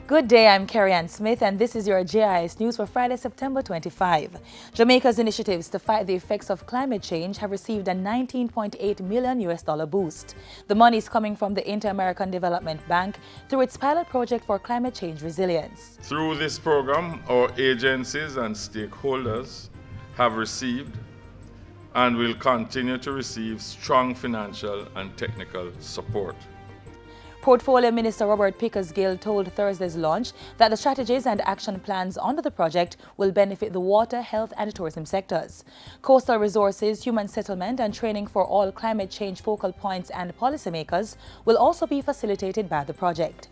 Good day, I'm Carrie-Ann Smith, and this is your JIS News for Friday, September 25. Jamaica's initiatives to fight the effects of climate change have received a $19.8 million boost. The money is coming from the Inter-American Development Bank through its pilot project for climate change resilience. Through this program, our agencies and stakeholders have received and will continue to receive strong financial and technical support. Portfolio Minister Robert Pickersgill told Thursday's launch that the strategies and action plans under the project will benefit the water, health and tourism sectors. Coastal resources, human settlement and training for all climate change focal points and policymakers will also be facilitated by the project.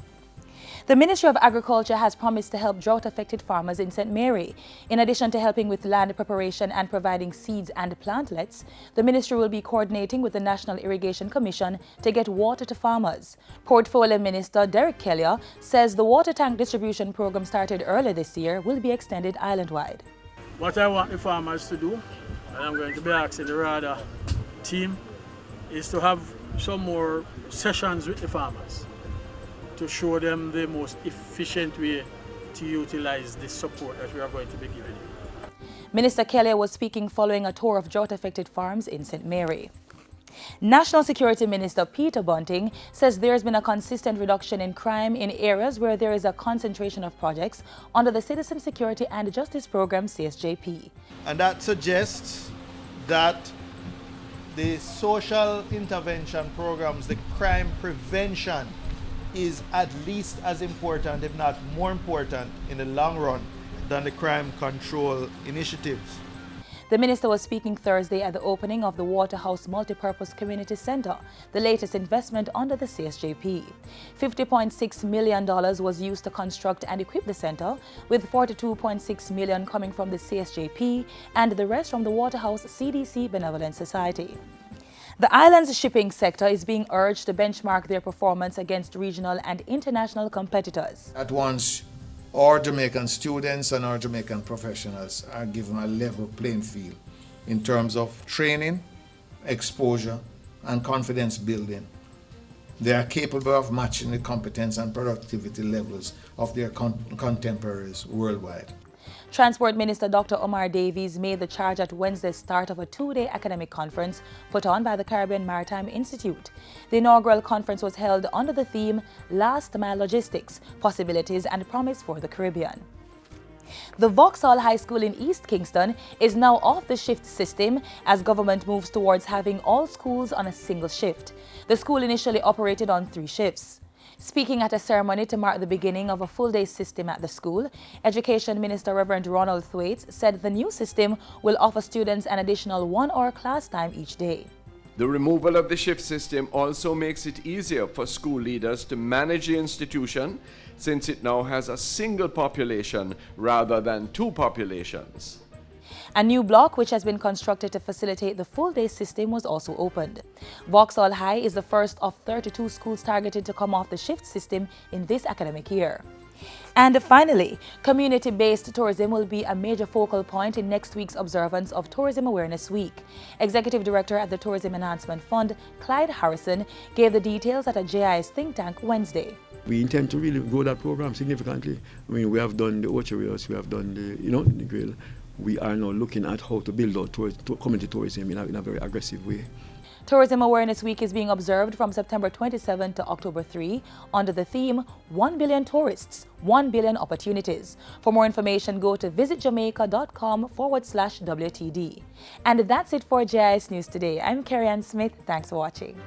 The Ministry of Agriculture has promised to help drought-affected farmers in St. Mary. In addition to helping with land preparation and providing seeds and plantlets, the ministry will be coordinating with the National Irrigation Commission to get water to farmers. Portfolio Minister Derek Kelly says the water tank distribution program started earlier this year will be extended island-wide. What I want the farmers to do, and I'm going to be asking the RADA team, is to have some more sessions with the farmers, to show them the most efficient way to utilize the support that we are going to be giving. Minister Kelly was speaking following a tour of drought-affected farms in St. Mary. National Security Minister Peter Bunting says there has been a consistent reduction in crime in areas where there is a concentration of projects under the Citizen Security and Justice Program CSJP. And that suggests that the social intervention programs, the crime prevention, is at least as important, if not more important, in the long run than the crime control initiatives. The minister was speaking Thursday at the opening of the Waterhouse Multipurpose Community Center, the latest investment under the CSJP. $50.6 million was used to construct and equip the center, with $42.6 million coming from the CSJP and the rest from the Waterhouse CDC Benevolent Society. The island's shipping sector is being urged to benchmark their performance against regional and international competitors. At once, our Jamaican students and our Jamaican professionals are given a level playing field in terms of training, exposure, and confidence building. They are capable of matching the competence and productivity levels of their contemporaries worldwide. Transport Minister Dr. Omar Davies made the charge at Wednesday's start of a two-day academic conference put on by the Caribbean Maritime Institute. The inaugural conference was held under the theme Last Mile Logistics, Possibilities and Promise for the Caribbean. The Vauxhall High School in East Kingston is now off the shift system as government moves towards having all schools on a single shift. The school initially operated on 3 shifts. Speaking at a ceremony to mark the beginning of a full-day system at the school, Education Minister Reverend Ronald Thwaites said the new system will offer students an additional 1-hour class time each day. The removal of the shift system also makes it easier for school leaders to manage the institution, since it now has a single population rather than 2 populations. A new block which has been constructed to facilitate the full-day system was also opened. Vauxhall High is the first of 32 schools targeted to come off the shift system in this academic year. And finally, community-based tourism will be a major focal point in next week's observance of Tourism Awareness Week. Executive Director at the Tourism Enhancement Fund, Clyde Harrison, gave the details at a JIS think tank Wednesday. We intend to really grow that program significantly. I mean, we have done the orchards, we have done the grill. We are now looking at how to build out community tourism in a very aggressive way. Tourism Awareness Week is being observed from September 27 to October 3 under the theme 1 billion tourists, 1 billion opportunities. For more information, go to visitjamaica.com/WTD. And that's it for JIS News today. I'm Carrie-Ann Smith. Thanks for watching.